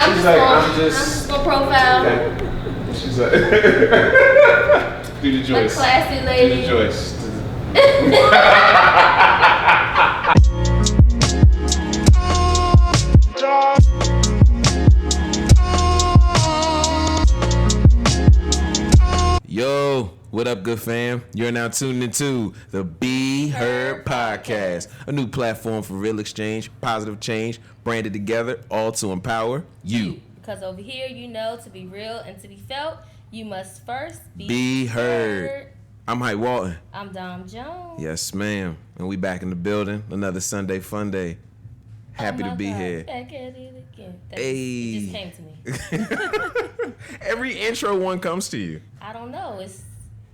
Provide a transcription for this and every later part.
I'm just gonna profile. Okay. She's like, do the Joyce. A classy lady. Do the Joyce. Yo, what up, good fam? You're now tuned into the BHURDE podcast, a new platform for real exchange, positive change, branded together, all to empower you. Because over here, you know, to be real and to be felt, you must first be heard. I'm Hype Walton. I'm Dom Jones. Yes, ma'am. And we back in the building. Another Sunday fun day. Happy to be here. Back at it again. Hey. It just came to me. Every intro one comes to you. I don't know.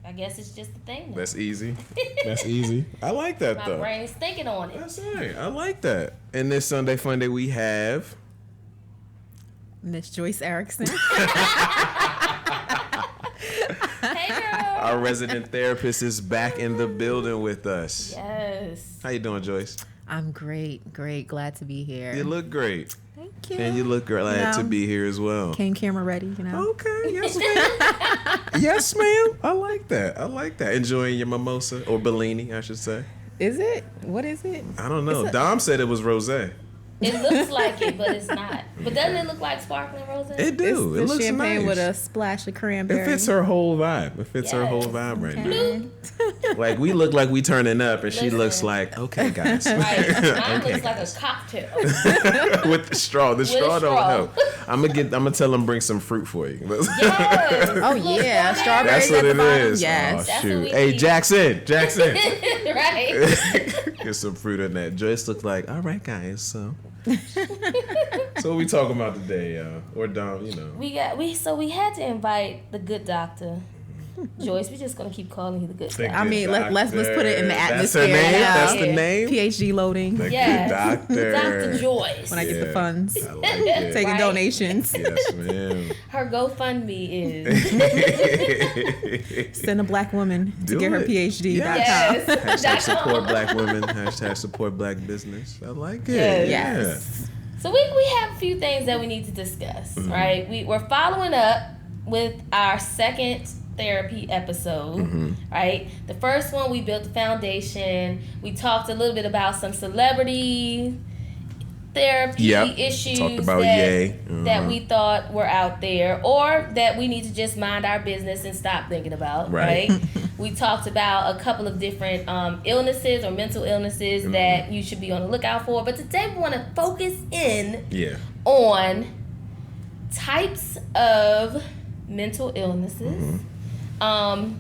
I guess it's just a thing now. That's easy. That's easy. I like that, My though. My brain's thinking on it. That's right. I like that. And this Sunday fun day we have Miss Joyce Erickson. Hey, girl. Our resident therapist is back in the building with us. Yes. How you doing, Joyce? I'm great. Glad to be here. You look great. Thank you. And you look glad to be here as well. Came camera ready, you know. Okay, yes, ma'am. Yes, ma'am. I like that. Enjoying your mimosa, or Bellini, I should say. Is it? What is it? I don't know. Dom said it was rosé. It looks like it, but it's not. But doesn't it look like sparkling rosé? It do. It's It looks champagne nice. with a splash of cranberry. It fits her whole vibe. Right now. Like, we look like we turning up, and she looks like, okay, guys. Right. Mine Okay, looks like guys. a cocktail. With the straw. The straw don't help. I'm gonna tell them bring some fruit for you. Yes. Oh yeah, That's strawberries what at the it bottom. is. Yes. Oh, That's shoot. what we Hey, need. Jackson. Right. Get some fruit in that. Joyce looked like, all right, guys. So what we talking about today, y'all? Or Dom, you know. We had to invite the Good Doctor. Joyce, we're just gonna keep calling you the Good Doctor. I mean, let's put it in the That's her atmosphere name? now. That's the name? PhD loading. The Yes. Good Doctor. Dr. Joyce. When I get the Yeah. funds, I like it. taking Right. donations. Yes, ma'am. Her GoFundMe is Send a black woman to Do get her it. PhD. yes. Hashtag support black women. Hashtag support black business. I like it. Yes. Yeah. Yes. So we have a few things that we need to discuss, right? We're following up with our second therapy episode, right? The first one, we built the foundation. We talked a little bit about some celebrity therapy issues Talked about that we thought were out there, or that we need to just mind our business and stop thinking about, right? We talked about a couple of different illnesses or mental illnesses that you should be on the lookout for. But today we want to focus in on types of mental illnesses. And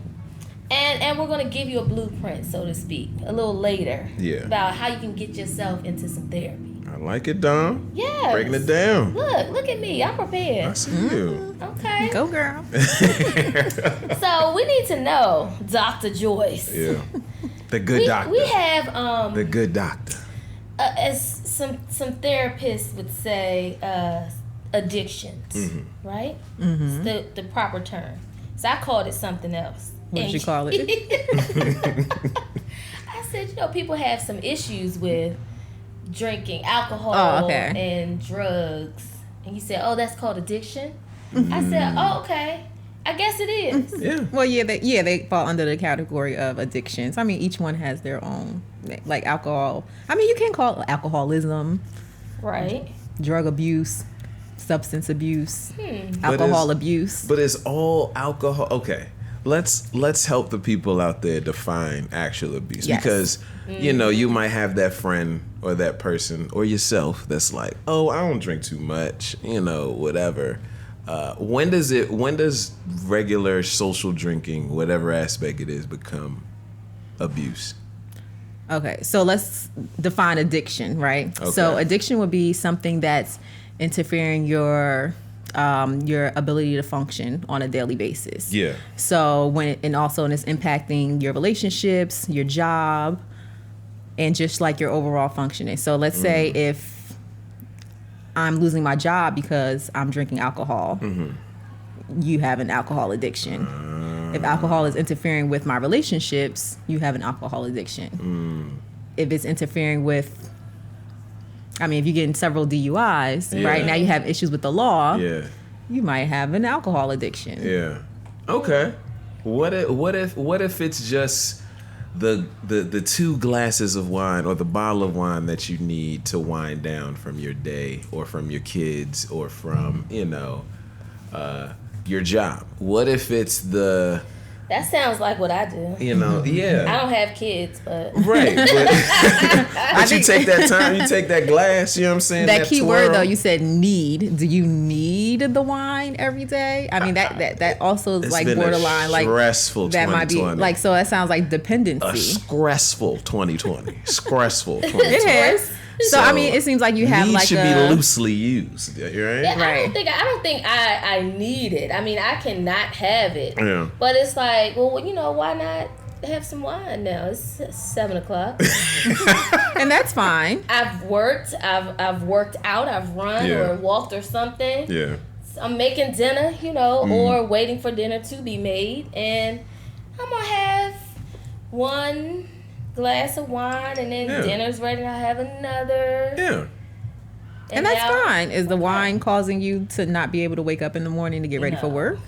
we're going to give you a blueprint, so to speak, a little later about how you can get yourself into some therapy. I like it, Dom. Yes. Breaking it down. Look at me. I'm I prepared. see you. Okay. Go girl. So we need to know, Dr. Joyce. Yeah. The good doctor. We have the good doctor. as some therapists would say, addictions, right? It's the proper term. So I called it something else. What did you call it? I said, people have some issues with drinking alcohol and drugs. And you said, oh, that's called addiction? I said, oh, okay. I guess it is. Yeah. Well, they fall under the category of addictions. I mean, each one has their own, like alcohol. I mean, you can call it alcoholism, Right. drug abuse, substance abuse, alcohol abuse. But it's all alcohol. Okay. Let's help the people out there define actual abuse. Yes. Because, you might have that friend or that person or yourself that's like, oh, I don't drink too much, whatever. When does regular social drinking, whatever aspect it is, become abuse? Okay, so let's define addiction, right? Okay. So addiction would be something that's interfering your ability to function on a daily basis. Yeah. So and it's impacting your relationships, your job, and just like your overall functioning. So let's say if I'm losing my job because I'm drinking alcohol, you have an alcohol addiction. If alcohol is interfering with my relationships, you have an alcohol addiction. If it's interfering with I mean, if you're getting several DUIs, right now you have issues with the law. Yeah. You might have an alcohol addiction. Yeah. Okay. What if it's just the 2 glasses of wine or the bottle of wine that you need to wind down from your day or from your kids or from, your job? What if it's the... That sounds like what I do. Yeah. I don't have kids, but... Right. But you take that time, you take that glass, you know what I'm saying? That key word, twirl. though, you said need. Do you need the wine every day? I mean, that also is It's like been borderline. a Like stressful that might be 2020. like, so that sounds like dependency. A stressful 2020. Stressful 2020. It is. So I mean, it seems like you have need like should be loosely used, right? Yeah, Right. I don't think I need it. I mean, I cannot have it. Yeah. But it's like, well, why not have some wine now? It's 7:00. and that's fine. I've worked out, I've run or walked or something. Yeah. I'm making dinner, or waiting for dinner to be made, and I'm gonna have one glass of wine, and then dinner's ready, and I have another. Yeah. And that's fine. Is the wine causing you to not be able to wake up in the morning to get ready for work?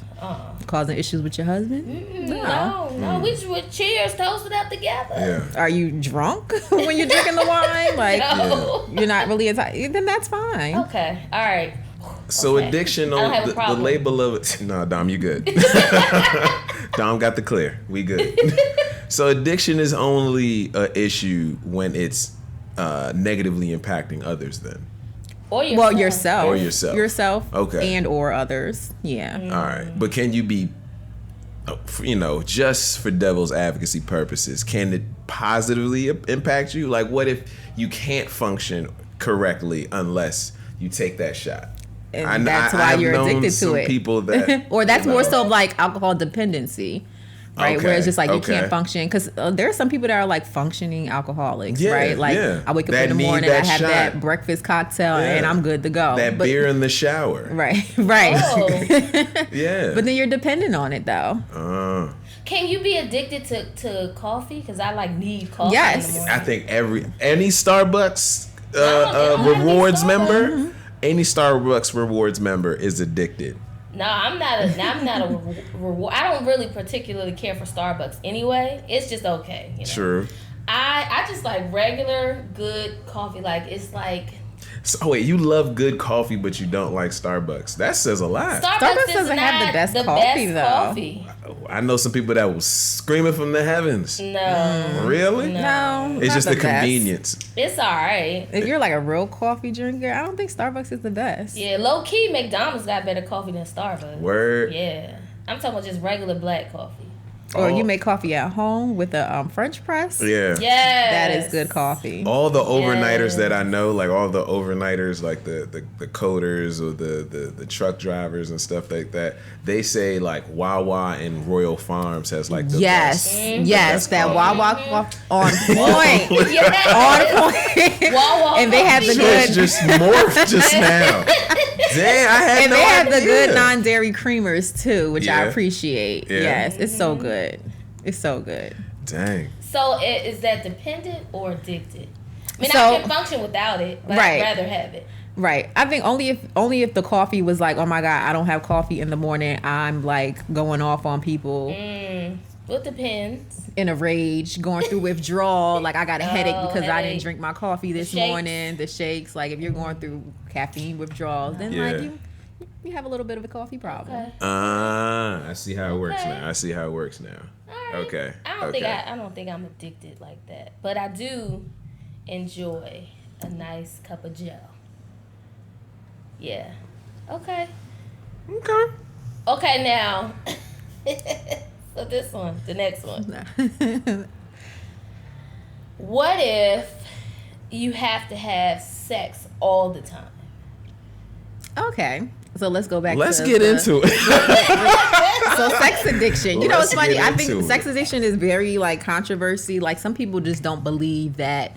Causing issues with your husband? No. We just would cheers, toast it up together. Yeah. Are you drunk when you're drinking the wine? Like, No. you're not really then that's fine. Okay. All right. So Okay. addiction I don't on have a the problem. label of it. No, Dom, you good. Dom got the clear. We good. So addiction is only an issue when it's negatively impacting others then. Or yourself. Well, yourself. Or yourself. Yourself. Okay. And or others. Yeah. All right. But can you be, just for devil's advocacy purposes, can it positively impact you? Like, what if you can't function correctly unless you take that shot? And that's why you're addicted to it. People that, or that's more so like alcohol dependency. Right, Okay, where it's just like you okay. can't function because there are some people that are like functioning alcoholics, Yeah, right? Like yeah. I wake up That in the need morning, that I have shot. that breakfast cocktail, Yeah. and I'm good to go. that beer in the shower. Right. Oh. Yeah. But then you're dependent on it though. Can you be addicted to coffee? Because I need coffee. Yes. In the morning. I think any Starbucks I don't rewards think Starbucks. member, any Starbucks rewards member is addicted. No, I'm not a reward. I don't really particularly care for Starbucks anyway. It's just okay. True. I just like regular good coffee. Like it's like So wait, you love good coffee, but you don't like Starbucks. That says a lot. Starbucks is doesn't have the not best coffee, though. coffee. I know some people that will scream it from the heavens. No, Really? No, It's not just the best. convenience. it's all right. If you're like a real coffee drinker, I don't think Starbucks is the best. Yeah, low key, McDonald's got better coffee than Starbucks. Word. Yeah, I'm talking about just regular black coffee. Or Oh. you make coffee at home with a French press. Yeah. Yes, That is good coffee. All the overnighters that I know, like all the overnighters, like the coders or the truck drivers and stuff like that, they say like Wawa and Royal Farms has like the Yes, best. yes, best that coffee. Wawa on point, Yes. on point. Wawa And they had the coffee. good- It's just morphed just now. Damn, I had And no they have the idea. good non-dairy creamers too, which I Yeah. appreciate. Yeah. Yes, it's so good. It's so good. Dang. So is that dependent or addicted? I mean, So- I can function without it, but Right. I'd rather have it. Right. I think only if the coffee was like, oh my God, I don't have coffee in the morning. I'm like going off on people Well, it depends. in a rage, going through withdrawal. Like I got a headache because I headache. didn't drink my coffee this Shakes. morning. The shakes. Like if you're going through caffeine withdrawals, then Yeah. like you have a little bit of a coffee problem. Okay. I see how it works Okay. now. I see how it works now. All right. Okay. I don't think I'm addicted like that, but I do enjoy a nice cup of Joe. Yeah. Okay. Okay. Okay. Now. So this one, the next one. What if you have to have sex all the time? Okay. So let's go back. Let's to get into it. So sex addiction. You know, Let's it's funny. get I into think it. sex addiction is very like controversy. Like some people just don't believe that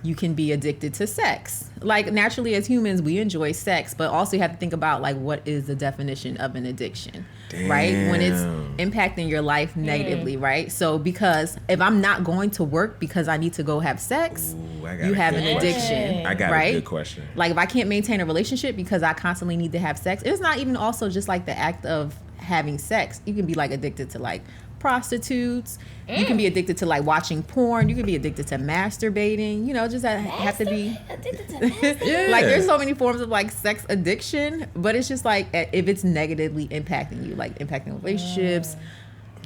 you can be addicted to sex. Like naturally as humans, we enjoy sex, but also you have to think about like what is the definition of an addiction, right? When it's impacting your life negatively, right? So because if I'm not going to work because I need to go have sex, you have an addiction. I got a good question. Like if I can't maintain a relationship because I constantly need to have sex, it's not even also just like the act of having sex. You can be like addicted to like prostitutes. You can be addicted to like watching porn. You can be addicted to masturbating. You know, just have to be addicted to Yeah. like there's so many forms of like sex addiction, but it's just like if it's negatively impacting you, like impacting relationships,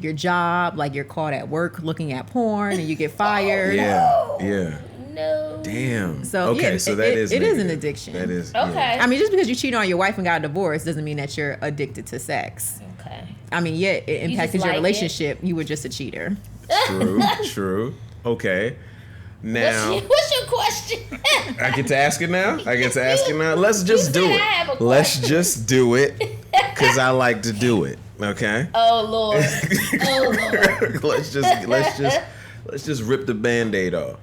your job, like you're caught at work looking at porn and you get fired. Yeah. No. Damn. So okay, yeah, so that is it is an negative. addiction. That is Okay. I mean, just because you cheat on your wife and got a divorce doesn't mean that you're addicted to sex. Okay. I mean, yeah, it impacted just your like relationship. You were just a cheater. True. Okay. Now What's your question? I get to ask it now. Let's just do said I have a it. Let's just do it because I like to do it. Okay. Oh Lord. Oh Lord. let's just rip the Band-Aid off.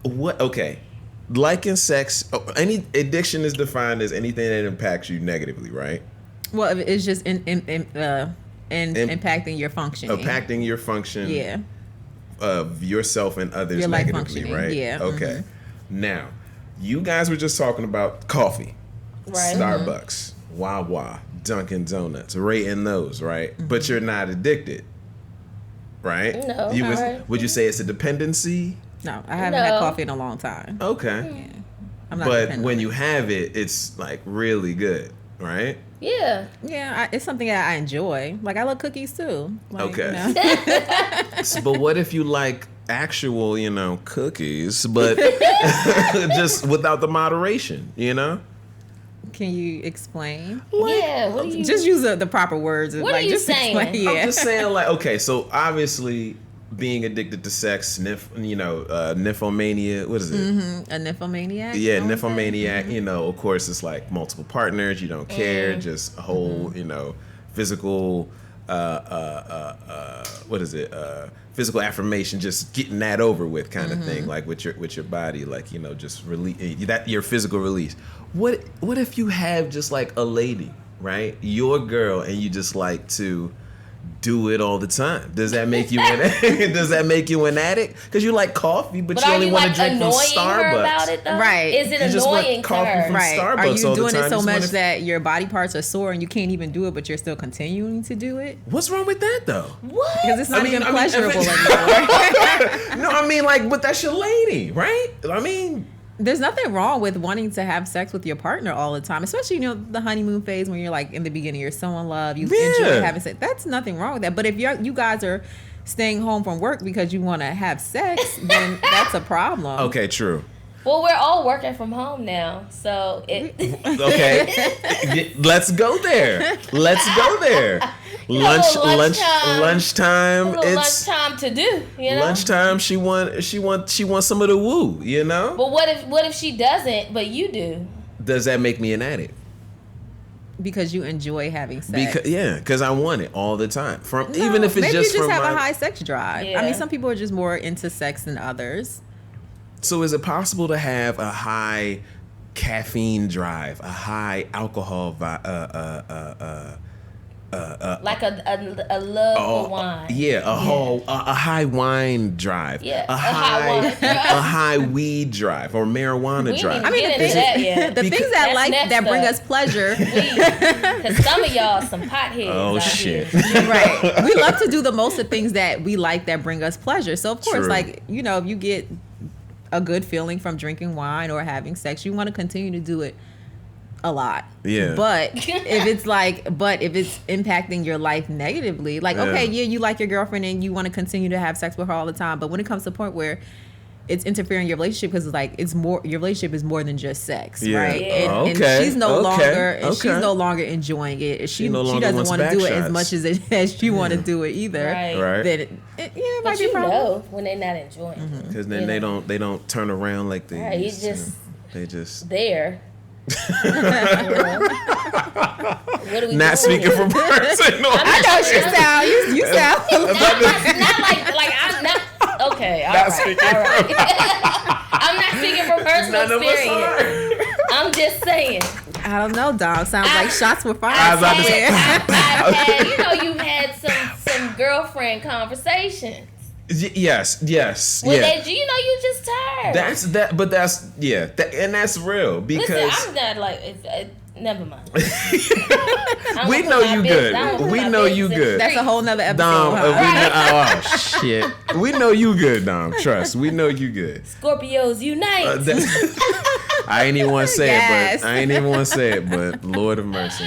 What? Okay. Liking sex. Any addiction is defined as anything that impacts you negatively, right? Well, it's just impacting your functioning. Impacting your function. Yeah. Of yourself and others Your life negatively, functioning, right? yeah. Okay. Now, you guys were just talking about coffee, Right. Starbucks, Wawa, Dunkin' Donuts, rating those, right? But you're not addicted, right? No, Would you say it's a dependency? No, I haven't had coffee in a long time. Okay. I'm not But dependent when on you it. have it, it's like really good, right? Yeah. Yeah, it's something that I enjoy. Like I love cookies too. Like, Okay. You know. But what if you like actual, cookies, but just without the moderation, Can you explain? Yeah. What do you? Just use the proper words. What are you just saying? Explain, yeah. I'm just saying, like, okay, so obviously being addicted to sex, nymphomania, what is it? A nymphomaniac. Yeah, you know what I'm saying? nymphomaniac, of course, it's like multiple partners, you don't care, just a whole, physical, what is it? Physical affirmation, just getting that over with kind of thing, like with your body, like, just release that, your physical release. What if you have just like a lady, right? Your girl, and you just like to do it all the time? Does that make you an addict? Because you like coffee, but you are only you want like to drink from annoying her Starbucks. about it though? Right. Is it You just want annoying to coffee her? from Right. Starbucks Are you all the doing time. it so Just much wanna- that your body parts are sore and you can't even do it, but you're still continuing to do it? What's wrong with that though? What? Because it's not even if pleasurable it- anymore. No, I mean, like, but that's your lady, right? I mean, There's nothing wrong with wanting to have sex with your partner all the time, especially the honeymoon phase when you're like in the beginning, you're so in love, you enjoy having sex. That's nothing wrong with that. But if you guys are staying home from work because you want to have sex, then that's a problem. okay, true. Well, we're all working from home now, so it. Okay, let's go there. Lunchtime. A little It's lunchtime to do, lunchtime. She wants some of the woo, But what if she doesn't, but you do? Does that make me an addict? Because you enjoy having sex. Because I want it all the time. No, Even if it's maybe just you just from have my, a high sex drive. Yeah. I mean, some people are just more into sex than others. So is it possible to have a high caffeine drive, a high alcohol Like a love for wine. Yeah, a high wine drive. Yeah, a a high wine. a high weed drive or marijuana We drive. didn't get into that yet. The things that That's next that bring up. us pleasure. Because some of y'all some potheads. Oh, out shit. here. Right. We love to do the most of things that we like that bring us pleasure. So of course, True. like, if you get a good feeling from drinking wine or having sex, you want to continue to do it a lot. Yeah. But if it's impacting your life negatively, like, okay, yeah, you like your girlfriend and you want to continue to have sex with her all the time, but when it comes to a point where it's interfering in your relationship, because it's like your relationship is more than just sex, Yeah. right? Yeah. And she's no longer Okay. she's no longer enjoying it. She no longer doesn't wants want to do it back as much as you want to do it either. Right. Right. Then it might But be a you problem. know when they're not enjoying it. Because then they don't turn around like they Right, used you just- to. They just There. What are we not doing speaking here? from personal. I know you sound. Not like I'm not. Okay, all Not right, speaking all right. I None of us experience. I'm just saying. I don't know, dog. Sounds like shots were fired. I've had, you've had some girlfriend conversations. Yes. Well, you just tired. And that's real because listen, I'm not like never mind. We know you good. We know you good. That's a whole nother episode. Dom, huh? oh shit. We know you good, Dom. Trust. We know you good. Scorpios unite. I ain't even want to say it, but Lord of mercy.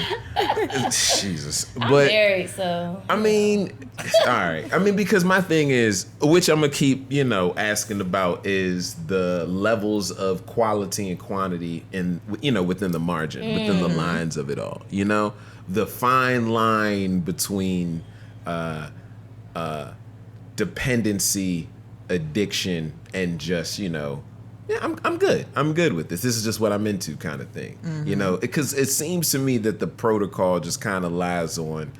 Jesus. I'm But married, so I mean, all right. I mean, because my thing is, which I'm gonna keep, asking about, is the levels of quality and quantity in, within the margin, within the lines of it all. The fine line between dependency, addiction, and just, I'm good. I'm good with this. This is just what I'm into, kind of thing. Because it seems to me that the protocol just kind of lies on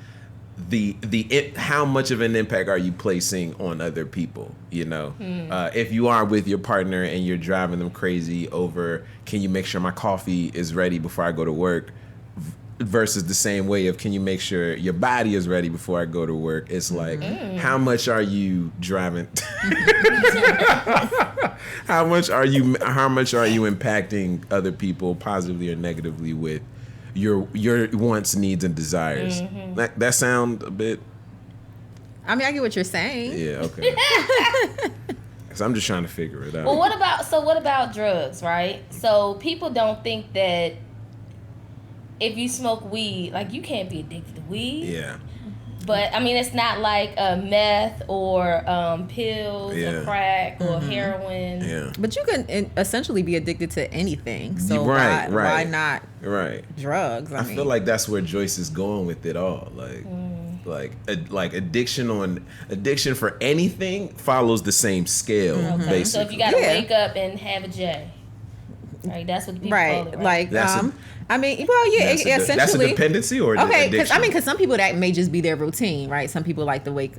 how much of an impact are you placing on other people. If you are with your partner and you're driving them crazy over, can you make sure my coffee is ready before I go to work, versus the same way of, can you make sure your body is ready before I go to work? It's like, how much are you driving? How much are you impacting other people positively or negatively with your wants, needs, and desires? That sound a bit. I mean, I get what you're saying. Yeah. Okay. Because I'm just trying to figure it out. Well, what about drugs, right? So people don't think that if you smoke weed, like, you can't be addicted to weed. Yeah. But I mean, it's not like meth or pills or crack or heroin. Yeah. But you can essentially be addicted to anything. So right. why not drugs? I feel like that's where Joyce is going with it all. Like addiction for anything follows the same scale. Basically. So if you gotta wake up and have a J, right? That's what the people call it, right? Like essentially that's a dependency or because some people that may just be their routine, right? Some people like to wake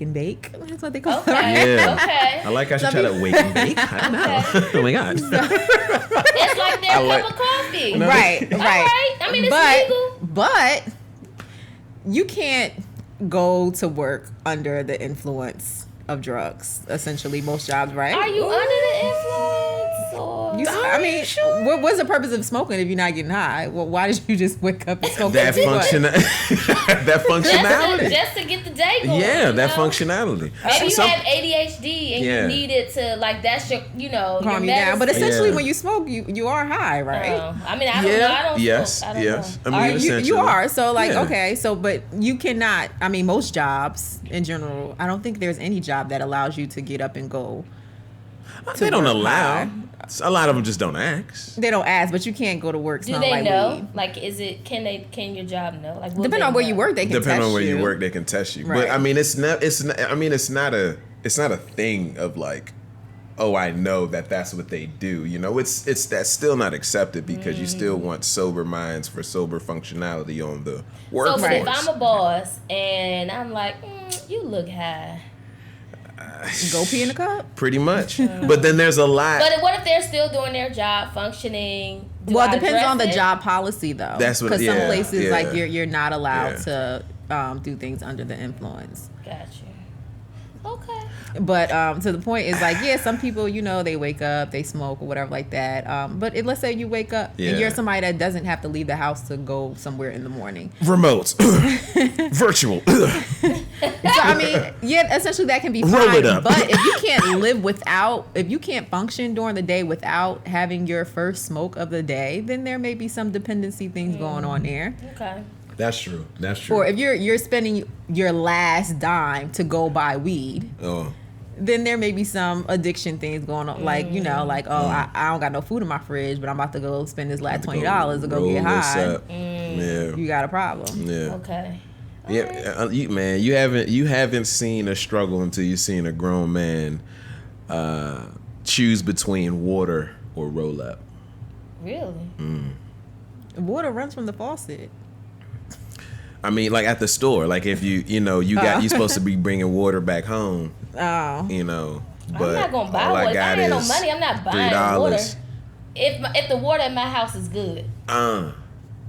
and bake. That's what they call it. Right? Yeah. Okay. I like I should try to wake and bake. I don't know. Oh my god. It's like their cup of coffee. Right. All right. I mean, it's legal. But you can't go to work under the influence of drugs. Essentially, most jobs, right? Are you under the influence? Or what's the purpose of smoking if you're not getting high? Well, why did you just wake up and smoke? That functionality. Just to get the day going. Yeah, that functionality. Maybe you have ADHD and you need it to, like, that's your, calm you down. But essentially, when you smoke, you are high, right? I mean, I don't know. I don't yes. I don't know. I mean, you are. So, okay. So, but you cannot. I mean, most jobs in general, I don't think there's any job that allows you to get up and go. They don't allow. A lot of them just don't ask. They don't ask, but you can't go to work. Do they know? Weed. Like, can your job know? Like, depending on where you work, they can test you. Depending on where you work, they can test you. Right. But I mean, it's not a thing of like, oh, I know that's what they do. That's still not accepted because you still want sober minds for sober functionality on the workforce. So, but if I'm a boss and I'm like, you look high. Go pee in the cup? Pretty much. But then there's a lot. But what if they're still doing their job, functioning? Well, it depends on the job policy, though. That's what. Because some places, like, you're not allowed to do things under the influence. Gotcha. Okay. But to the point is, like, some people, they wake up, they smoke or whatever like that. But let's say you wake up and you're somebody that doesn't have to leave the house to go somewhere in the morning. Remote. Virtual. So, I mean, essentially that can be fine. Roll it up. But if you can't function during the day without having your first smoke of the day, then there may be some dependency things going on there. Okay. That's true. Or if you're spending your last dime to go buy weed, then there may be some addiction things going on. Like, I don't got no food in my fridge, but I'm about to go spend this last $20 to go get high. You got a problem. Yeah. Okay. Yeah, you haven't seen a struggle until you've seen a grown man choose between water or roll up. Really? Water runs from the faucet. I mean, like at the store, like if you're supposed to be bringing water back home. Oh. But I'm not gonna buy water. I ain't no money. I'm not buying water. if the water in my house is good.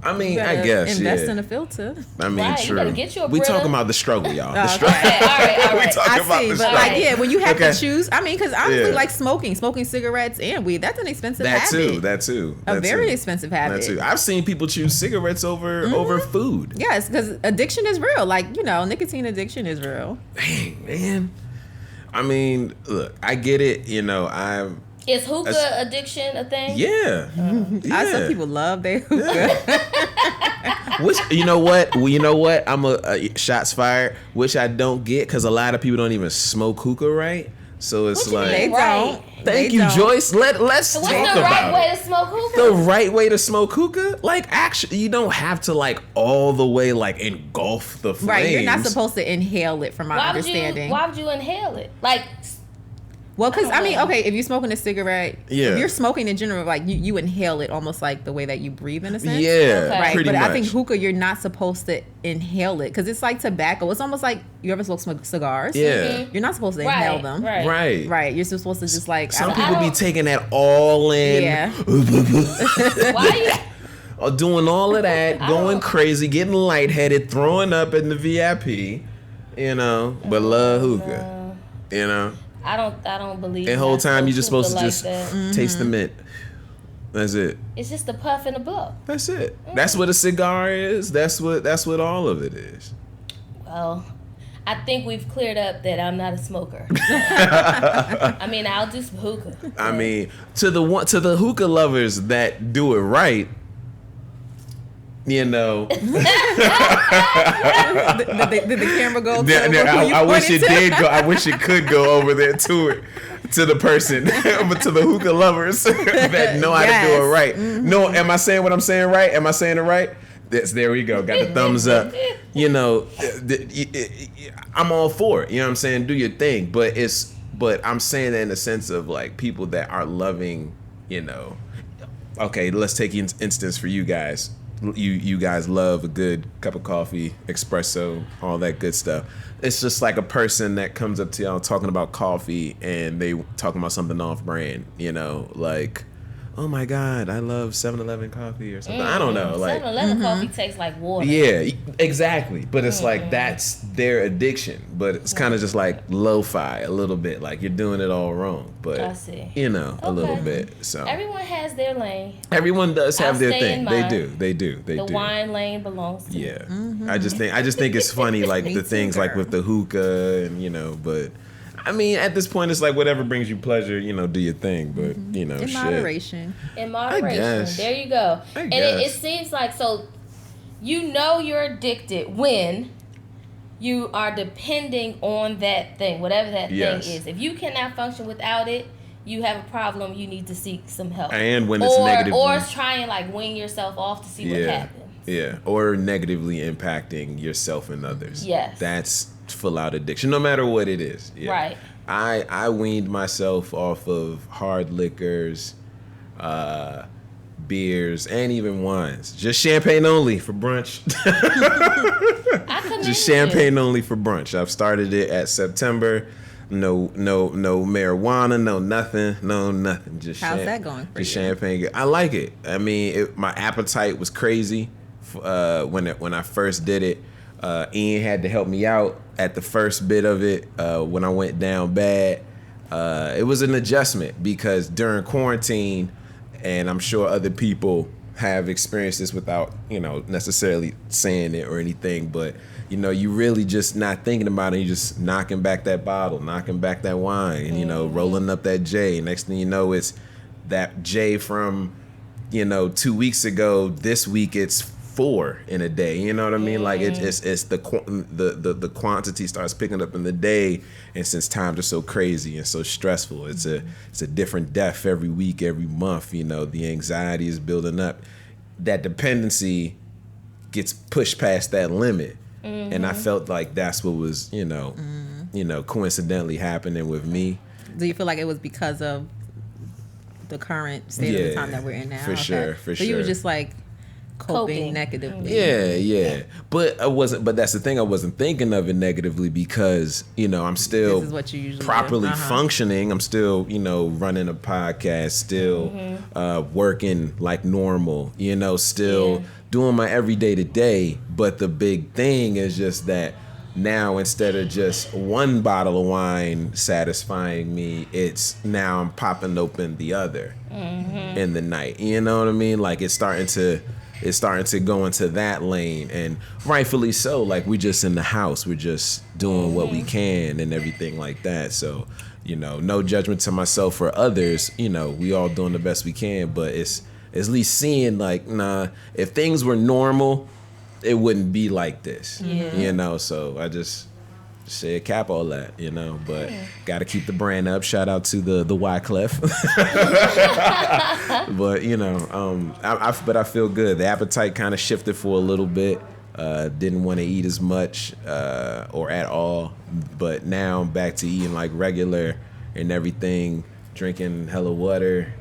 I mean, I guess invest in a filter. I mean, right, true. You better get you a we Brita. talking about the struggle, y'all. The Okay. struggle. All right. We talking about the But struggle. like, yeah, when you have Okay. to choose, I mean, because honestly, Yeah. like smoking cigarettes and weed, that's an expensive habit. That too. A very too. expensive habit. That too. I've seen people choose cigarettes over food. Yes, because addiction is real. Like, nicotine addiction is real. Dang, man. I mean, look, I get it. Is hookah addiction a thing? Yeah. Some people love their hookah. Which you know what? I'm shots fired, which I don't get because a lot of people don't even smoke hookah, right? So it's What you like, mean? They Right. don't. thank They you, don't. Joyce. Let's So talk what's the about right way it. to smoke hookah? The right way to smoke hookah, like actually, you don't have to like all the way like engulf the flames. Right, you're not supposed to inhale it, from my why understanding. would you inhale it? Like, Well, because I don't know. okay, if you're smoking a cigarette, Yeah. if you're smoking in general, like you inhale it almost like the way that you breathe in a sense. Yeah, Okay. Right, pretty but much. I think hookah, you're not supposed to inhale it because it's like tobacco. It's almost like you ever smoke cigars. Yeah. You're not supposed to inhale them. Right. Right. You're supposed to just like Some I don't- people be don't- taking that all in. Yeah. Why Or doing all of that, I going don't- crazy, getting lightheaded, throwing up in the VIP, but love hookah, I don't believe. And the whole I time you're smoke just supposed to hookah just like that. taste the mint. That's it. It's just a puff and a blow. That's it. That's what a cigar is. That's what all of it is. Well, I think we've cleared up that I'm not a smoker. I mean, I'll do some hookah. I mean, to the hookah lovers that do it right, Did the camera go? To I wish it did go. I wish it could go over there to it, to the person, but to the hookah lovers that know how to do it right. No, am I saying what I'm saying right? Am I saying it right? There we go. Got the thumbs up. I'm all for it. You know what I'm saying? Do your thing, but I'm saying that in the sense of like people that are loving. Okay, let's take an instance for you guys. You guys love a good cup of coffee, espresso, all that good stuff. It's just like a person that comes up to y'all talking about coffee and they talking about something off brand, like, oh my God, I love 7-Eleven coffee or something. I don't know. Like 7-Eleven coffee tastes like water. yeah, exactly. But it's like that's their addiction. But it's kind of just like lo-fi a little bit. Like you're doing it all wrong. But I see. a little Okay. bit. So Everyone has their lane. everyone does have I'll their stay thing. in They mine. do. They The do. wine lane belongs to me. Yeah. I just think it's funny like Me the too, things like girl. with the hookah and but I mean at this point it's like whatever brings you pleasure, do your thing. But in shit. moderation. In moderation. guess. There you go. I And it guess. seems like you're addicted when you are depending on that thing, whatever that Yes. thing is. If you cannot function without it, you have a problem. You need to seek some help. And when it's negative, or try and like wean yourself off to see what happens. Yeah, or negatively impacting yourself and others. Yes. That's full out addiction, no matter what it is. Yeah. Right. I weaned myself off of hard liquors, beers, and even wines. Just champagne only for brunch. I commend Just you. champagne only for brunch. I've started it at September. No marijuana, no nothing. Just How's that going for just you? champagne. I like it. I mean, my appetite was crazy when I first did it. Ian had to help me out at the first bit of it when I went down bad. It was an adjustment because during quarantine, and I'm sure other people have experienced this without necessarily saying it or anything, but you really just not thinking about it. You just knocking back that bottle, knocking back that wine, and rolling up that J. Next thing you know, it's that J from 2 weeks ago. This week it's 4 in a day. You know what I mean? Like it's the quantity starts picking up in the day, and since times are so crazy and so stressful, it's a different death every week, every month. The anxiety is building up. That dependency gets pushed past that limit. And I felt like that's what was, coincidentally happening with me. Do you feel like it was because of the current state of the time that we're in now? For sure, for so you were sure. just like coping negatively. Yeah. But that's the thing, I wasn't thinking of it negatively because, I'm still This is what you usually properly do. functioning. I'm still, running a podcast, still working like normal, still doing my everyday to day. But the big thing is just that now instead of just one bottle of wine satisfying me, it's now I'm popping open the other in the night. You know what I mean? Like it's starting to go into that lane, and rightfully so. Like we just in the house, we're just doing what we can and everything like that. So, no judgment to myself or others. We all doing the best we can, but it's at least seeing like, nah, if things were normal, it wouldn't be like this. So I just say cap all that, but got to keep the brand up. Shout out to the Wyclef. But but I feel good. The appetite kind of shifted for a little bit. Didn't want to eat as much or at all, but now I'm back to eating like regular and everything, drinking hella water,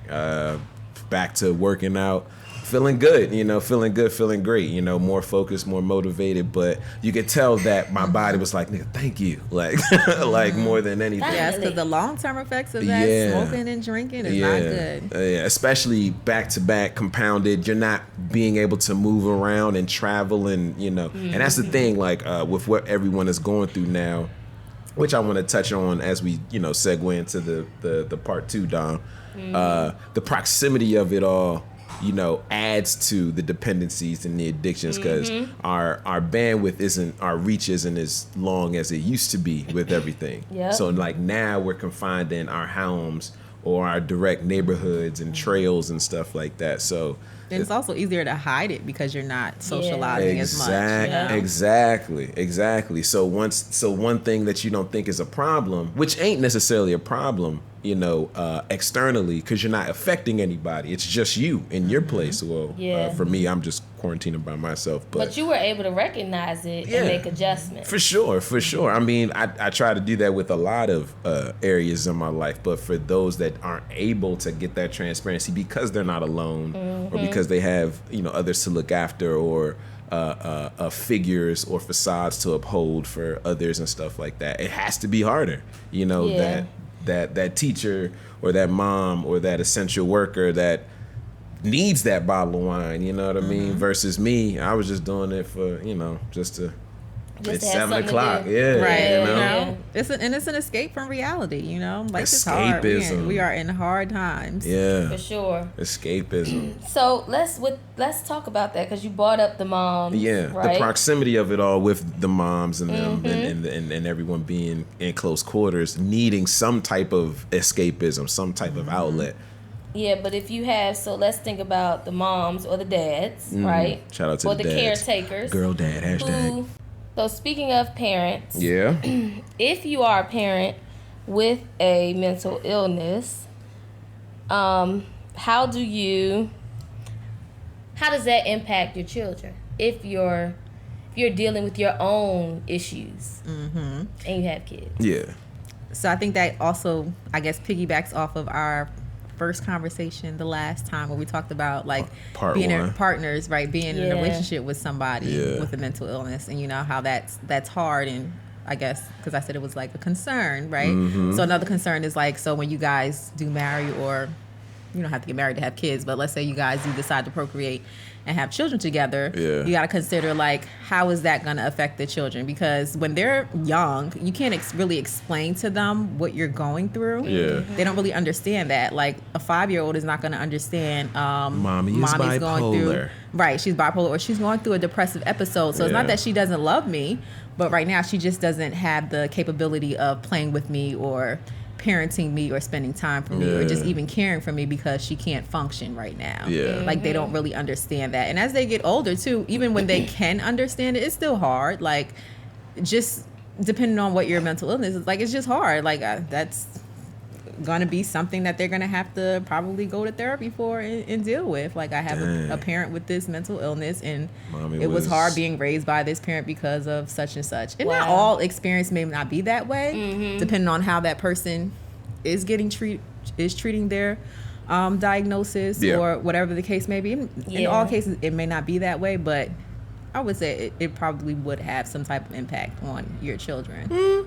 back to working out. Feeling good, feeling great, more focused, more motivated, but you could tell that my body was like, nigga, thank you. Like, like more than anything. Yes, because the long-term effects of that smoking and drinking is not good. Especially back-to-back compounded. You're not being able to move around and travel and, and that's the thing, like, with what everyone is going through now, which I want to touch on as we, segue into the part 2, Dom. The proximity of it all, adds to the dependencies and the addictions because our bandwidth our reach isn't as long as it used to be with everything. So like now we're confined in our homes or our direct neighborhoods and trails and stuff like that. So it's also easier to hide it because you're not socializing as much. Exactly. So one thing that you don't think is a problem, which ain't necessarily a problem, externally, because you're not affecting anybody. It's just you in your place. Well, for me, I'm just quarantining by myself. But you were able to recognize it and make adjustments. For sure. I mean, I try to do that with a lot of areas in my life. But for those that aren't able to get that transparency because they're not alone or because they have, others to look after or figures or facades to uphold for others and stuff like that, it has to be harder. That teacher or that mom or that essential worker that needs that bottle of wine, you know what I mean? Versus me, I was just doing it for, just to it's 7 o'clock. Right. It's an escape from reality, Life is hard. We are in hard times. Yeah. For sure. Escapism. So let's talk about that because you brought up the moms. Yeah. Right? The proximity of it all with the moms and them and everyone being in close quarters, needing some type of escapism, some type of outlet. Yeah, but if you have, so let's think about the moms or the dads, right? Shout out to or the dads. Caretakers. Girl dad, hashtag. So speaking of parents, if you are a parent with a mental illness, how does that impact your children? If you're dealing with your own issues and you have kids. Yeah. So I think that also, I guess, piggybacks off of our first conversation the last time where we talked about like being partners, right? Being in a relationship with somebody with a mental illness, and how that's hard. And I guess because I said it was like a concern, right? So another concern is like, so when you guys do marry, or you don't have to get married to have kids, but let's say you guys do decide to procreate and have children together, you got to consider like, how is that going to affect the children? Because when they're young, you can't really explain to them what you're going through. They don't really understand that. Like a 5-year-old is not going to understand mommy's bipolar. Going through, right, she's bipolar, or she's going through a depressive episode. So it's not that she doesn't love me, but right now she just doesn't have the capability of playing with me or parenting me or spending time for me or just even caring for me because she can't function right now. Like they don't really understand that. And as they get older too, even when they can understand it, it's still hard. Like just depending on what your mental illness is, like it's just hard. Like that's gonna be something that they're gonna have to probably go to therapy for and deal with. Like I have a parent with this mental illness, and it was hard being raised by this parent because of such and such. And not all experience may not be that way, depending on how that person is treating their diagnosis or whatever the case may be. In all cases, it may not be that way, but I would say it probably would have some type of impact on your children.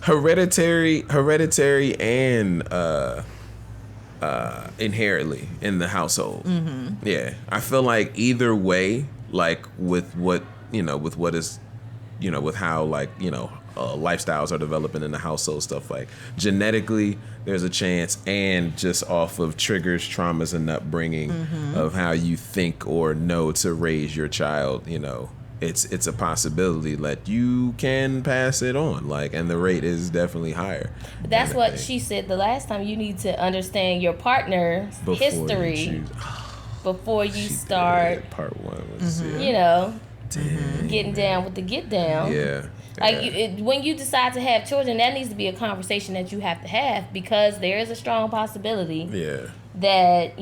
Hereditary and inherently in the household. Yeah, I feel like either way, like with what is, with how lifestyles are developing in the household, stuff like genetically, there's a chance, and just off of triggers, traumas, and upbringing of how you think or know to raise your child, it's a possibility that you can pass it on, and the rate is definitely higher. But that's what she said the last time. You need to understand your partner's history before you start. Part one was getting down with the get down. Yeah. When you decide to have children, that needs to be a conversation that you have to have, because there is a strong possibility that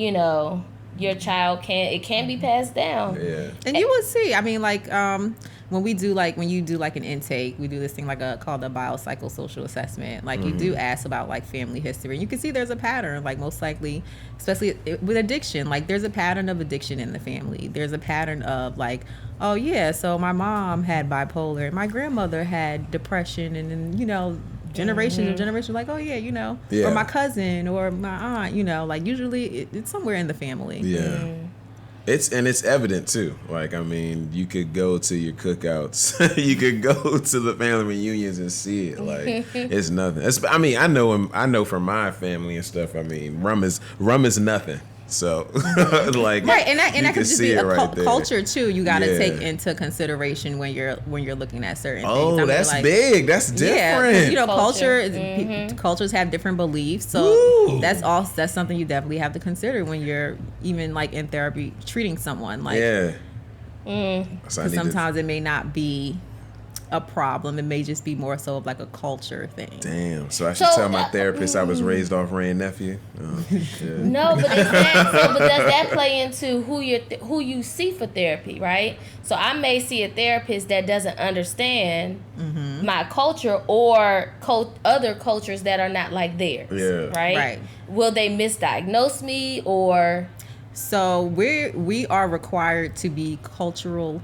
your child can be passed down. Yeah. And you will see. I mean, when you do an intake, we do this thing called a biopsychosocial assessment. You do ask about family history, and you can see there's a pattern. Most likely, especially with addiction, there's a pattern of addiction in the family. There's a pattern of oh yeah, so my mom had bipolar, and my grandmother had depression, and then generations and generations, oh yeah, or my cousin or my aunt, usually it's somewhere in the family. Yeah. It's evident too. You could go to your cookouts, you could go to the family reunions and see it. It's nothing. I know from my family and stuff. Rum is nothing. So, right, and that could just be a culture too. You got to take into consideration when you're looking at certain things. Oh, that's big. That's different. Cultures have different beliefs, so that's something you definitely have to consider when you're even in therapy treating someone. Sometimes it may not be a problem. It may just be more so of a culture thing. Damn. So I should tell my therapist I was raised off Ray and Nephew. Oh, no, but does that play into who you see for therapy, right? So I may see a therapist that doesn't understand my culture or other cultures that are not like theirs. Yeah. Right. Will they misdiagnose me or? So we are required to be culturally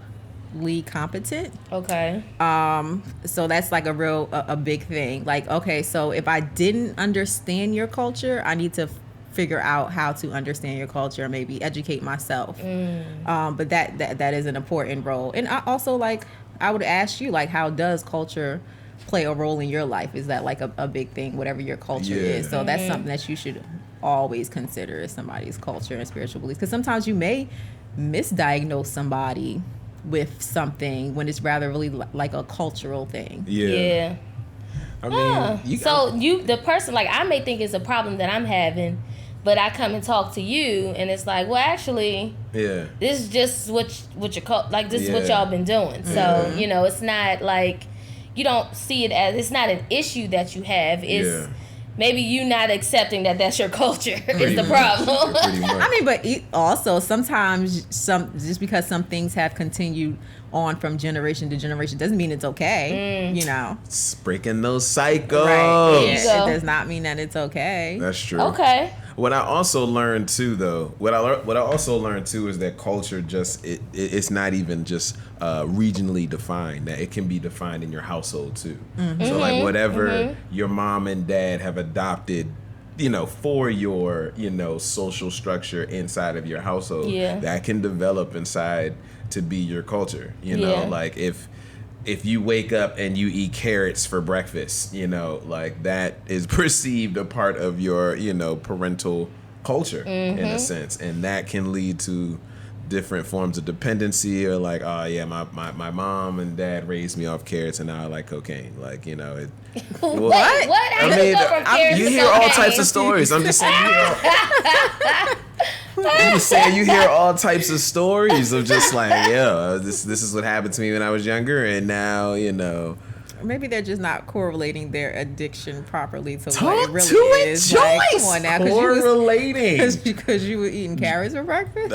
competent. Okay. So that's a big thing. Okay, so if I didn't understand your culture, I need to figure out how to understand your culture, maybe educate myself. But that is an important role. And I also I would ask you how does culture play a role in your life? Is that a big thing, whatever your culture is? So that's something that you should always consider as somebody's culture and spiritual beliefs, because sometimes you may misdiagnose somebody with something when it's rather really a cultural thing. Yeah. The person I may think it's a problem that I'm having, but I come and talk to you, and it's well, actually, this is just what your this is what y'all been doing. So it's not you don't see it as, it's not an issue that you have. It's maybe you not accepting that that's your culture is the problem. But also sometimes just because some things have continued on from generation to generation doesn't mean it's okay. It's breaking those cycles. Right. Yeah, it does not mean that it's okay. That's true. Okay. What I also learned too, though, is that culture it's not even just regionally defined. That it can be defined in your household too. So whatever your mom and dad have adopted, for your social structure inside of your household, that can develop inside to be your culture. If you wake up and you eat carrots for breakfast, that is perceived a part of your, parental culture in a sense. And that can lead to different forms of dependency, or my mom and dad raised me off carrots and now I like cocaine. What? You hear all types of stories. I'm just saying, you hear all types of stories of just this is what happened to me when I was younger, and now maybe they're just not correlating their addiction properly to what it really is. Joyce! Come on now, correlating because you were eating carrots for breakfast.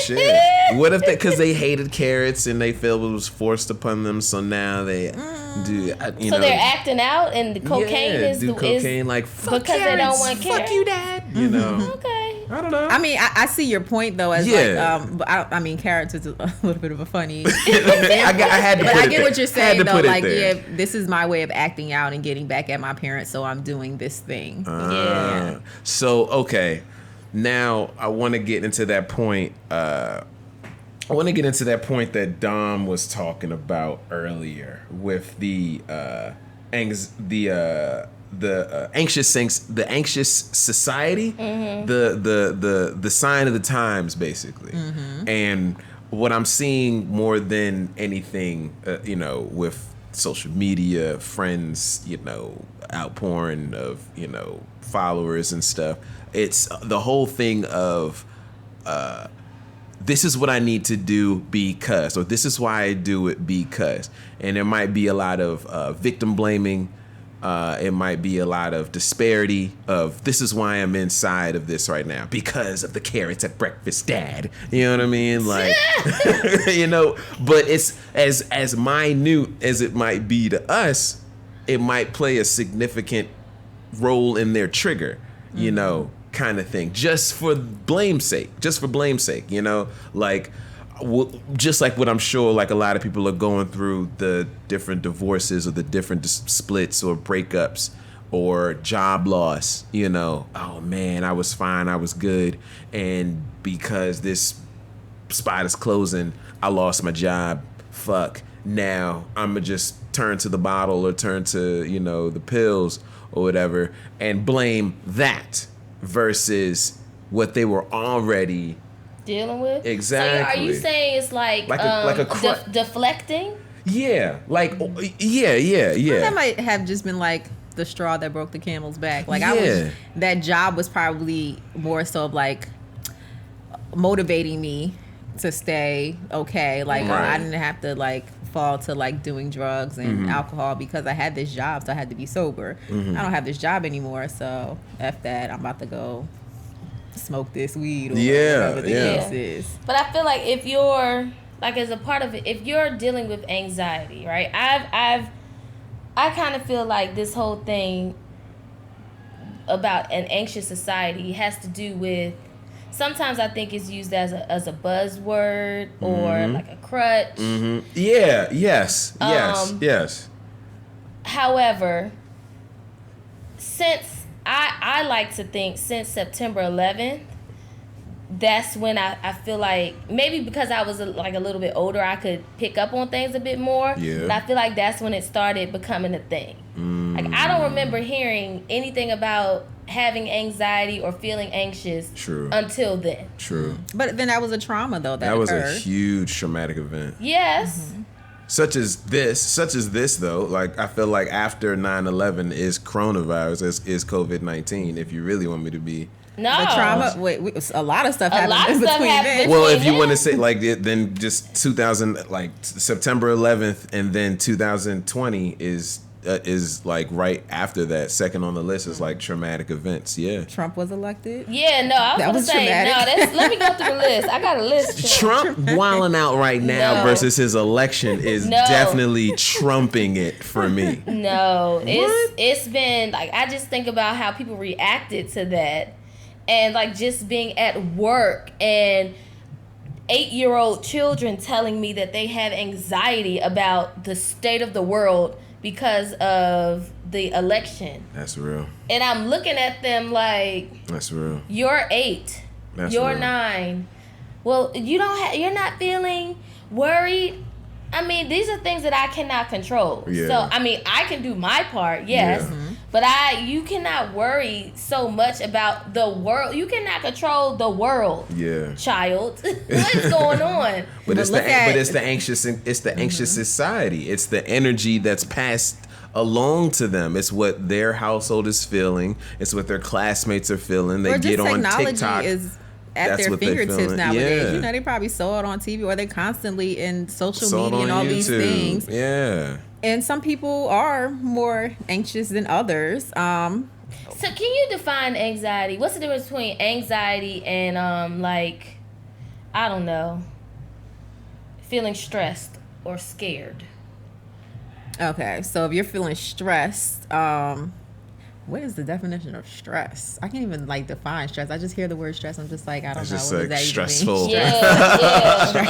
Shit. What if because they hated carrots and they felt it was forced upon them, so now they do. So they're acting out, and the cocaine is cocaine because fuck they don't want carrots. Fuck you, Dad. Okay. I don't know. I mean, I see your point though. As but I mean, character's a little bit of a funny. I had to. But put I it get there. what you're saying though. Like, there. yeah, this is my way of acting out and getting back at my parents, so I'm doing this thing. Yeah. So okay, now I want to get into that point. I want to get into that point that Dom was talking about earlier with the anxious society, the sign of the times, basically. And what I'm seeing more than anything, with social media, friends, outpouring of, followers and stuff. It's the whole thing of, this is what I need to do because, or this is why I do it because. And there might be a lot of victim blaming. It might be a lot of disparity of, this is why I'm inside of this right now because of the carrots at breakfast, Dad. You know what I mean? Like, but it's as minute as it might be to us, it might play a significant role in their trigger, kind of thing, just for blame's sake, like, just like what I'm sure like a lot of people are going through, the different divorces or the different splits or breakups or job loss, oh man, I was fine, I was good, and because this spot is closing, I lost my job, fuck, now I'm gonna just turn to the bottle or turn to, the pills or whatever and blame that versus what they were already dealing with. Exactly. So are you saying it's like deflecting? Yeah, like yeah. That might have just been like the straw that broke the camel's back. Like that job was probably more so like motivating me to stay okay. Like I didn't have to like fall to like doing drugs and alcohol because I had this job, so I had to be sober. I don't have this job anymore, so F that. I'm about to go smoke this weed or whatever the case is. But I feel like if you're like, as a part of it, if you're dealing with anxiety, right? I kind of feel like this whole thing about an anxious society has to do with, sometimes I think it's used as a buzzword or like a crutch. Yeah, yes. However, since I like to think since September 11th, that's when I feel like, maybe because I was like a little bit older, I could pick up on things a bit more. Yeah. But I feel like that's when it started becoming a thing. Like, I don't remember hearing anything about having anxiety or feeling anxious until then. True. But then that was a trauma though that was occurred. a huge traumatic event. Yes. Such as this though, like I feel like after 9/11 is coronavirus, is COVID-19, if you really want me to be. No. The trauma, a lot of stuff happened in between then. Well, if you want to say like then just 2000, like September 11th, and then 2020 is like right after that. Second on the list is like traumatic events. Yeah. Trump was elected. Yeah, no, I was going to say, traumatic. let me go through the list. I got a list. Trump wilding out right now versus his election is definitely trumping it for me. No, it's been like, I just think about how people reacted to that, and like just being at work and 8-year-old children telling me that they have anxiety about the state of the world because of the election. That's real. And I'm looking at them like, that's real. You're 8. You're 9. Well, you're not feeling worried. I mean, these are things that I cannot control. Yeah. So, I mean, I can do my part, yes. Yeah. But you cannot worry so much about the world. You cannot control the world, child. What's going on? But it's the anxious society. It's the energy that's passed along to them. It's what their household is feeling. It's what their classmates are feeling. They get on TikTok. At their fingertips nowadays. Yeah. They probably saw it on TV, or they're constantly in social media and all these things. Yeah. And some people are more anxious than others. So can you define anxiety? What's the difference between anxiety and like, I don't know, feeling stressed or scared? Okay, so if you're feeling stressed, what is the definition of stress? I can't even like define stress. I just hear the word stress. I'm just like, I don't It's know. just What like does that stressful. even mean?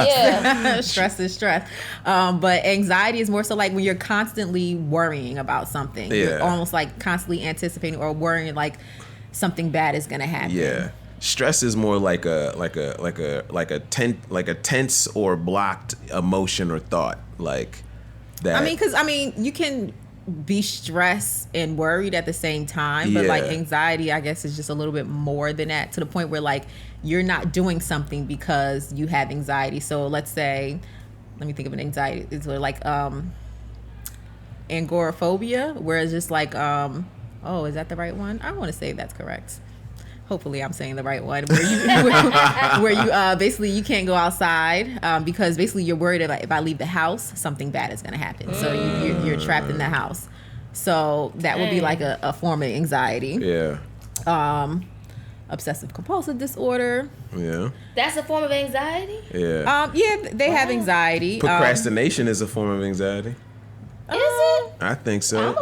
Yeah. Stress is stress. But anxiety is more so like when you're constantly worrying about something. Yeah. You're almost like constantly anticipating or worrying like something bad is gonna happen. Yeah. Stress is more like a tense or blocked emotion or thought, like that. I mean, you can be stressed and worried at the same time, but like anxiety, I guess, is just a little bit more than that, to the point where like you're not doing something because you have anxiety. So let's say, let me think of an anxiety. It's like agoraphobia, where it's just like oh, is that the right one? I want to say that's correct. Hopefully I'm saying the right one, where you basically you can't go outside because basically you're worried if I leave the house, something bad is going to happen. So you're trapped in the house. So that would be like a form of anxiety. Yeah. Obsessive compulsive disorder. Yeah. That's a form of anxiety? Yeah. Yeah, they have anxiety. Procrastination is a form of anxiety. Is it? I think so.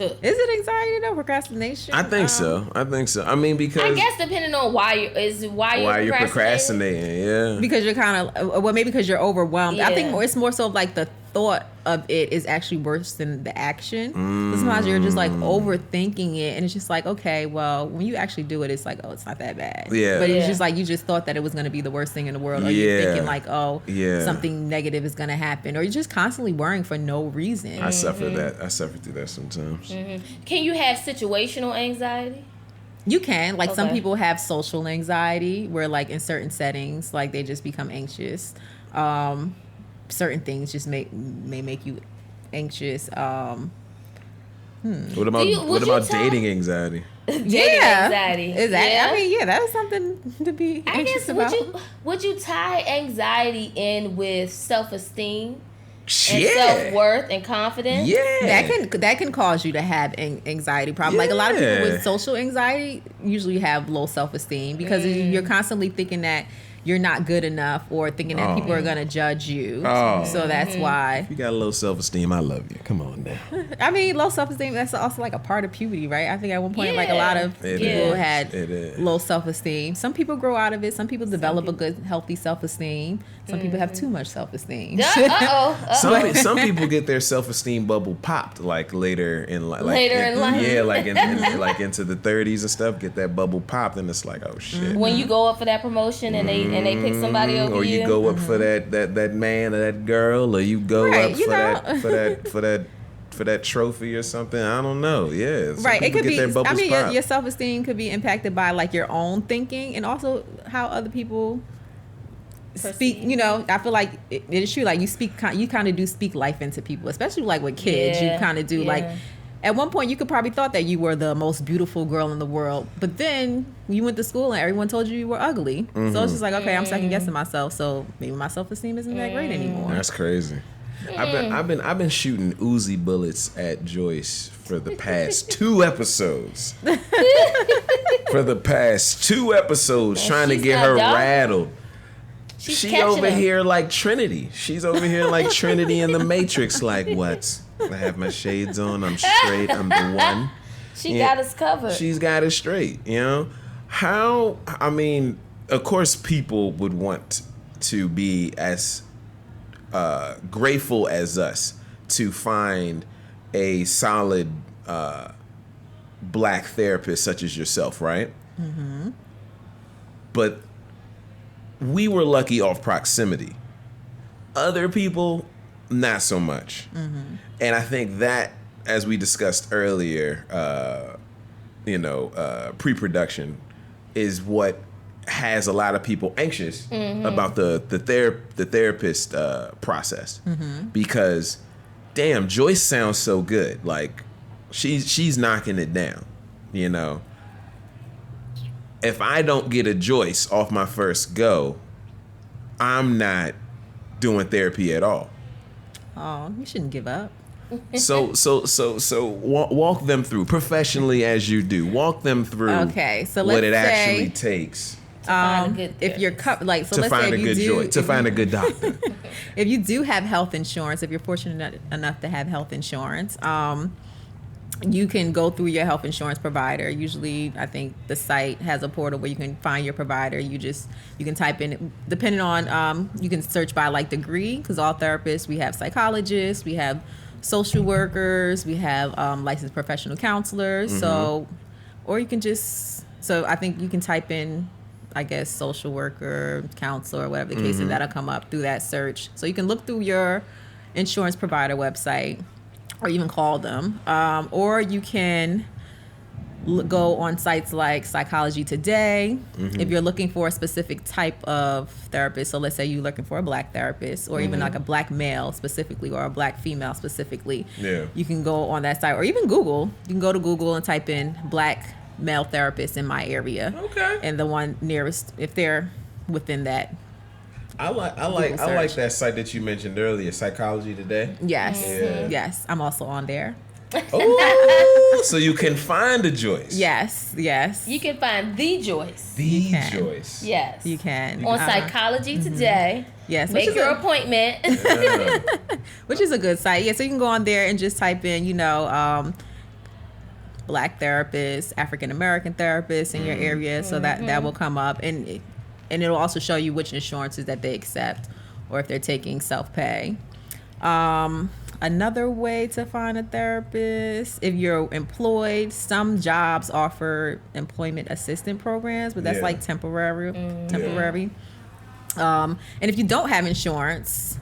Is it anxiety though? Procrastination? I think so. I mean, because I guess depending on why you're procrastinating. Yeah. Because you're kind of maybe because you're overwhelmed. Yeah. I think it's more so like the thought of it is actually worse than the action. Sometimes you're just like overthinking it, and it's just like, okay, well, when you actually do it, it's like, oh, it's not that bad. Yeah. But it's just like you just thought that it was going to be the worst thing in the world, or you're thinking like, oh, something negative is going to happen, or you're just constantly worrying for no reason. I suffer that. I suffer through that sometimes. Can you have situational anxiety? You can. Like some people have social anxiety, where like in certain settings, like they just become anxious. Certain things just may make you anxious. What about dating anxiety? Anxiety. Is that? I mean, that's something to be anxious about. Would you tie anxiety in with self-esteem? And Yeah. self-worth and confidence? Yeah. That can cause you to have anxiety problem. Like a lot of people with social anxiety usually have low self-esteem because you're constantly thinking that you're not good enough, or thinking that people are going to judge you. So that's why. If you got low self-esteem, I love you. Come on now. I mean, low self-esteem, that's also like a part of puberty, right? I think at one point, like a lot of people had low self-esteem. Some people grow out of it. Some people develop a good, healthy self-esteem. Some people have too much self-esteem. Some people get their self-esteem bubble popped like later in life. Yeah, like like into the 30s and stuff. Get that bubble popped, and it's like, oh shit. When you go up for that promotion and they pick somebody over or you go up for that man or that girl, or you go up for that trophy or something. I don't know. Yeah, right. It could be. I mean, your self-esteem could be impacted by like your own thinking and also how other people speak. You know, I feel like it is true. Like you kind of do speak life into people, especially like with kids. You kind of do like. At one point, you could probably thought that you were the most beautiful girl in the world, but then you went to school and everyone told you were ugly. So it's just like, okay, I'm second guessing myself. So maybe my self-esteem isn't that great anymore. That's crazy. I've been shooting Uzi bullets at Joyce for the past 2 episodes. Trying to get her rattled. She over here like Trinity. She's over here like Trinity in the Matrix. Like, what? I have my shades on. I'm straight. I'm the one. She got us covered. She's got it straight. You know how? I mean, of course, people would want to be as grateful as us to find a solid black therapist such as yourself, right? Mm-hmm. But we were lucky off proximity. Other people, not so much. Mm-hmm. And I think that, as we discussed earlier, pre-production is what has a lot of people anxious about the therapist process. Mm-hmm. Because, damn, Joyce sounds so good. Like, she's knocking it down, you know. If I don't get a Joyce off my first go, I'm not doing therapy at all. Oh, you shouldn't give up. So walk them through professionally as you do. Walk them through. Okay, so what it actually takes. If you're like, so to let's find say a good joy, to find a good doctor. If you do have health insurance, if you're fortunate enough to have health insurance, You can go through your health insurance provider. Usually, I think the site has a portal where you can find your provider. You can type in, depending on, you can search by like degree, because all therapists, we have psychologists, we have social workers, we have licensed professional counselors. So, or you can I think you can type in, I guess, social worker, counselor, whatever the case is, that'll come up through that search. So you can look through your insurance provider website, or even call them, or you can go on sites like Psychology Today if you're looking for a specific type of therapist. So let's say you're looking for a black therapist, or even like a black male specifically, or a black female specifically. Yeah. You can go on that site, or even Google. You can go to Google and type in black male therapist in my area. Okay. And the one nearest, if they're within that. I like that site that you mentioned earlier, Psychology Today. Yes. Yeah. Yes. I'm also on there. Oh, so you can find a Joyce. Yes. You can find the Joyce. The Joyce. Yes. You can. On Psychology Today. Yes. Make your appointment. Which is a good site. Yeah, so you can go on there and just type in, black therapists, African American therapists in your area. So that will come up. And it'll also show you which insurances that they accept, or if they're taking self-pay. Another way to find a therapist, if you're employed, some jobs offer employment assistant programs, but that's like temporary. And if you don't have insurance,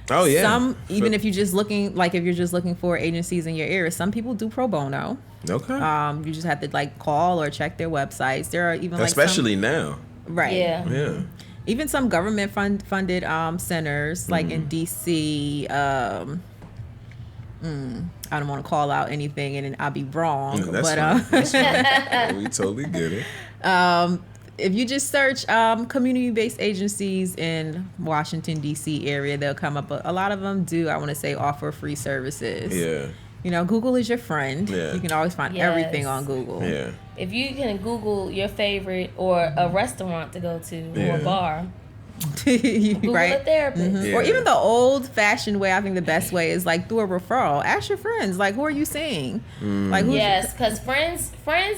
if you're just looking for agencies in your area, some people do pro bono. Okay. You just have to like call or check their websites. There are even especially now. Right. Yeah. Even some government funded centers, like in DC. I don't want to call out anything, and I'll be wrong. That's fine. We totally get it. If you just search community-based agencies in Washington D.C. area, they'll come up. A lot of them do, I want to say, offer free services. Yeah. Google is your friend. Yeah. You can always find everything on Google. Yeah. If you can Google your favorite or a restaurant to go to or a bar, Google a therapist. Or even the old-fashioned way, I think the best way is like through a referral. Ask your friends, like, who are you seeing? Like, because friends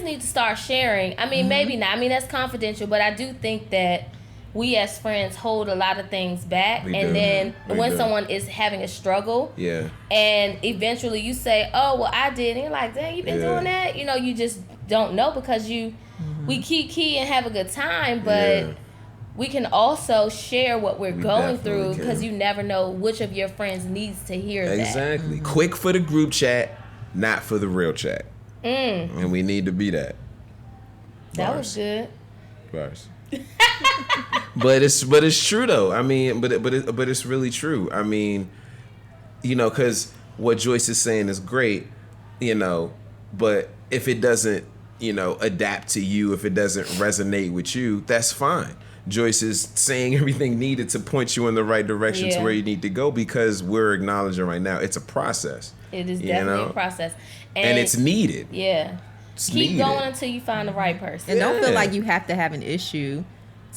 need to start sharing. I mean, maybe not. I mean, that's confidential, but I do think that we as friends hold a lot of things back, then when someone is having a struggle, and eventually you say, "Oh, well, I did," and you're like, "Dang, you been doing that?" You just don't know, because we key and have a good time, but we can also share what we're going through, because you never know which of your friends needs to hear that. Exactly. Quick for the group chat, not for the real chat, and we need to be that. That was good. Bars. But it's true though. I mean, but it's really true. I mean, because what Joyce is saying is great, but if it doesn't, adapt to you, if it doesn't resonate with you, that's fine. Joyce is saying everything needed to point you in the right direction to where you need to go, because we're acknowledging right now it's a process. It is definitely a process, and it's needed. Yeah. Keep going until you find the right person. And don't feel like you have to have an issue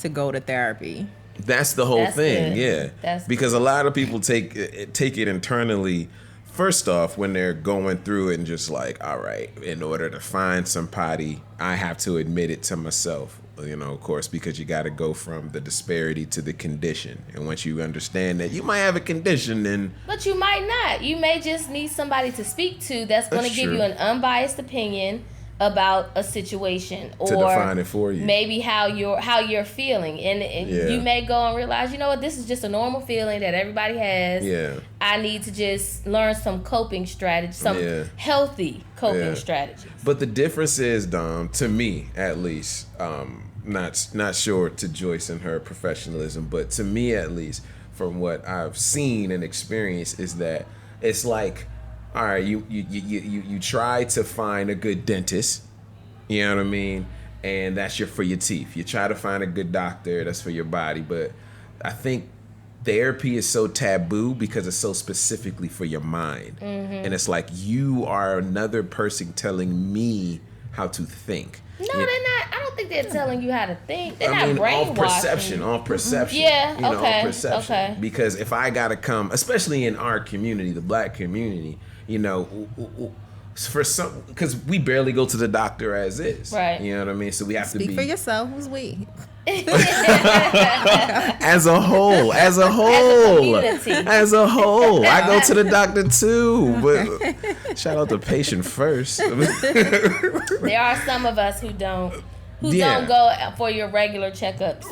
to go to therapy. That's the whole thing. Good. Yeah. Because a lot of people take it internally. First off, when they're going through it and just like, all right, in order to find somebody, I have to admit it to myself. Of course, because you got to go from the disparity to the condition. And once you understand that you might have a condition, then... But you might not. You may just need somebody to speak to that's going to give you an unbiased opinion about a situation, or to define it for you, maybe how you're feeling, and you may go and realize, this is just a normal feeling that everybody has. I need to just learn some coping strategies, some healthy coping strategies. But the difference is, Dom, to me at least, not sure to Joyce and her professionalism, but to me at least, from what I've seen and experienced, is that it's like, all right, you try to find a good dentist, you know what I mean? And that's for your teeth. You try to find a good doctor, that's for your body. But I think therapy is so taboo because it's so specifically for your mind. And it's like, you are another person telling me how to think. No, they're not. I don't think they're telling you how to think. They're not brainwashing. On perception. Yeah, on perception. Okay. Because if I gotta come, especially in our community, the black community, for some, because we barely go to the doctor as is. Right. You know what I mean? So we have to Speak be for yourself. Who's we? as a whole. As a whole. I go to the doctor too. But shout out to patient first. There are some of us who don't go for your regular checkups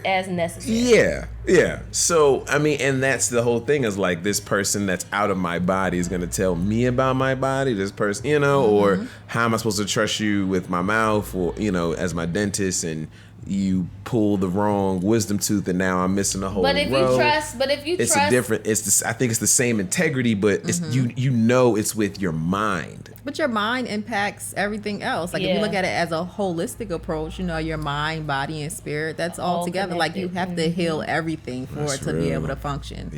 as necessary. Yeah. So, I mean, and that's the whole thing is like this person that's out of my body is going to tell me about my body, this person, you know, or how am I supposed to trust you with my mouth or, you know, as my dentist, and you pull the wrong wisdom tooth and now I'm missing a whole row. But if you trust, it's a different, I think it's the same integrity, but it's, you know, it's with your mind. But your mind impacts everything else. Like if you look at it as a holistic approach, you know, your mind, body, and spirit, that's all together. Connected. Like you have to heal everything for it to be able to function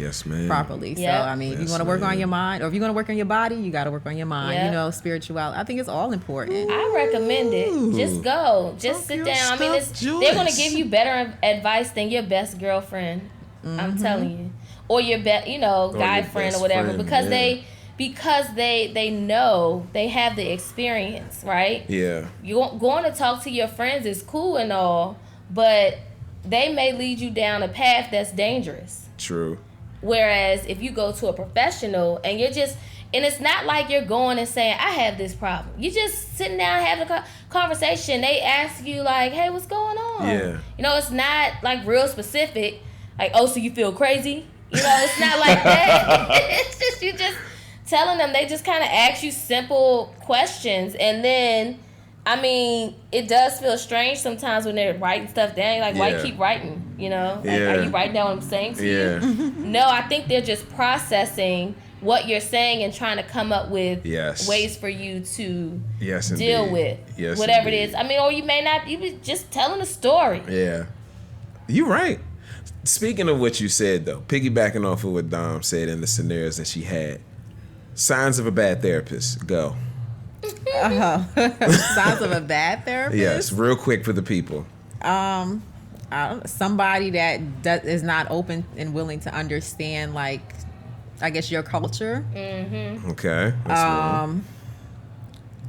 properly. So, I mean, if you want to work on your mind, or if you're going to work on your body, you got to work on your mind. You know, spirituality. I think it's all important. I recommend it. Just go. Just sit down. I mean, they're going to give you better advice than your best girlfriend. I'm telling you. Or your guy friend or whatever. Because they know, they have the experience, right? Yeah. Going to talk to your friends is cool and all, but they may lead you down a path that's dangerous. True. Whereas if you go to a professional and and it's not like you're going and saying, I have this problem. You're just sitting down having a conversation. They ask you like, hey, what's going on? Yeah. You know, it's not like real specific. Like, oh, so you feel crazy? You know, it's not like that. It's just, you just telling them. They just kind of ask you simple questions. And then, I mean, it does feel strange sometimes when they're writing stuff down. You're like, why you keep writing? You know, like, are you writing down what I'm saying to you? No, I think they're just processing what you're saying and trying to come up with ways for you to deal with whatever it is. I mean, or you may not, you be just telling a story. Yeah. You're right. Speaking of what you said, though, piggybacking off of what Dom said in the scenarios that she had, signs of a bad therapist, go. Signs of a bad therapist? Yes, real quick for the people. Somebody that is not open and willing to understand, like, I guess your culture. Okay. That's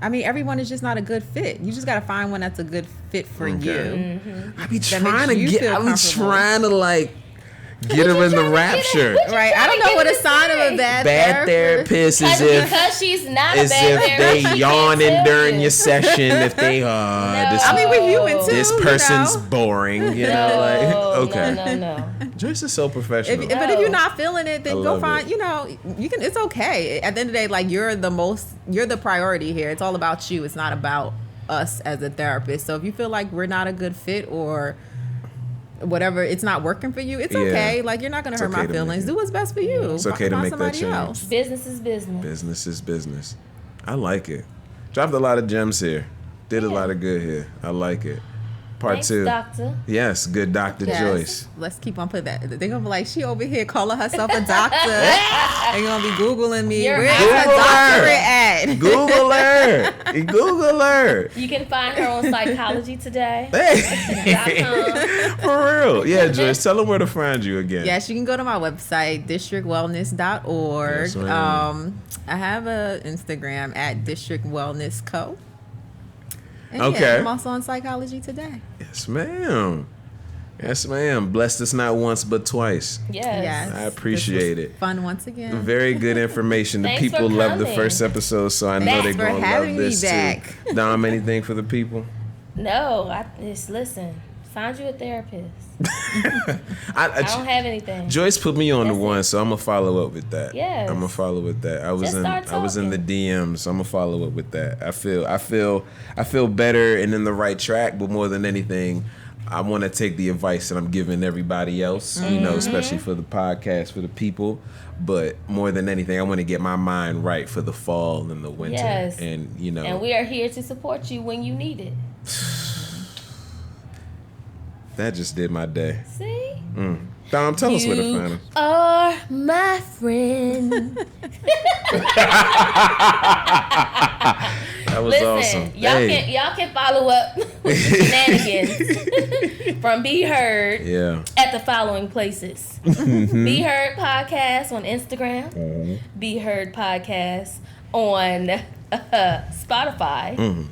I mean, everyone is just not a good fit. You just got to find one that's a good fit for you. I be trying to like get her in the rapture. Right. I don't know what a sign of a bad therapist is because she's not a bad therapist. They yawning during your session. If they I mean, we're human too. This person's boring. You know, like okay. No. Joyce is so professional. But if you're not feeling it, then go find. You know, you can. It's okay. At the end of the day, like you're the priority here. It's all about you. It's not about us as a therapist. So if you feel like we're not a good fit or whatever, it's not working for you, it's okay. Like, you're not going to hurt my feelings. Do what's best for you. It's okay to make that change. Else. Business is business. Business is business. I like it. Dropped a lot of gems here. Did a lot of good here. I like it. Part 2. Doctor. Yes, Good Doctor Joyce. Let's keep on putting that. They're going to be like, she over here calling herself a doctor. They're going to be Googling me. Where's her doctorate at? Google her. Google her. You can find her on Psychology Today. For real. Yeah, Joyce, tell them where to find you again. Yes, you can go to my website, districtwellness.org. Yes, I have an Instagram at District Wellness Co. And okay. I'm also on Psychology Today. Yes, ma'am. Yes, ma'am. Blessed us not once but twice. Yes. I appreciate it. Fun once again. Very good information. The people loved the first episode, so I know they're going to love this too. Dom, anything for the people? No, listen. Find you a therapist. I don't have anything. Joyce put me on the one, so I'm gonna follow up with that. Yes. I'm gonna follow with that. I was in the DMs, so I'm gonna follow up with that. I feel better and in the right track, but more than anything, I want to take the advice that I'm giving everybody else, you know, especially for the podcast, for the people. But more than anything, I want to get my mind right for the fall and the winter. Yes. And you know, and we are here to support you when you need it. That just did my day. See? Dom, tell us where to find him. You are my friend. That That was awesome. Y'all can follow up shenanigans from Be Heard at the following places. Be Heard Podcast on Instagram. Be Heard Podcast on Spotify.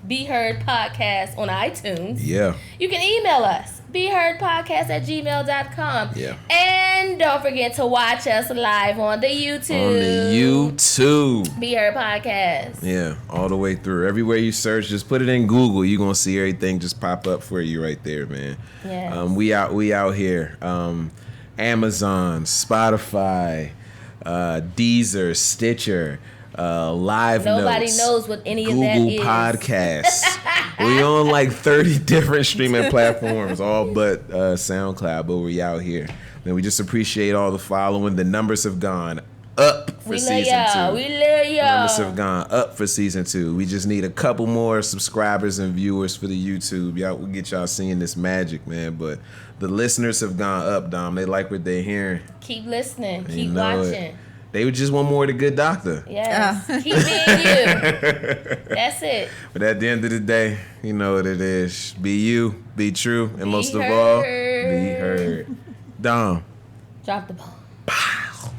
Be Heard Podcast on iTunes. Yeah. You can email us. BeHeardPodcast@gmail.com. Yeah. And don't forget to watch us live on the YouTube. On the YouTube. Be Heard Podcast. Yeah, all the way through. Everywhere you search, just put it in Google. You're going to see everything just pop up for you right there, man. Yes. We out here. Amazon, Spotify, Deezer, Stitcher, Live Nobody Notes, knows what any Google of that is. Podcasts. We on like 30 different streaming platforms, all but SoundCloud, but we out here. Man, we just appreciate all the following. The numbers have gone up for season 2. We love y'all. Numbers have gone up for season 2. We just need a couple more subscribers and viewers for the YouTube. We'll get y'all seeing this magic, man. But the listeners have gone up, Dom. They like what they're hearing. Keep listening. Keep watching. They just want more of the Good Doctor. Yes. Keep being you. That's it. But at the end of the day, you know what it is. Be you, be true, and most of heard. all, be heard. Dom. Drop the ball. Pow.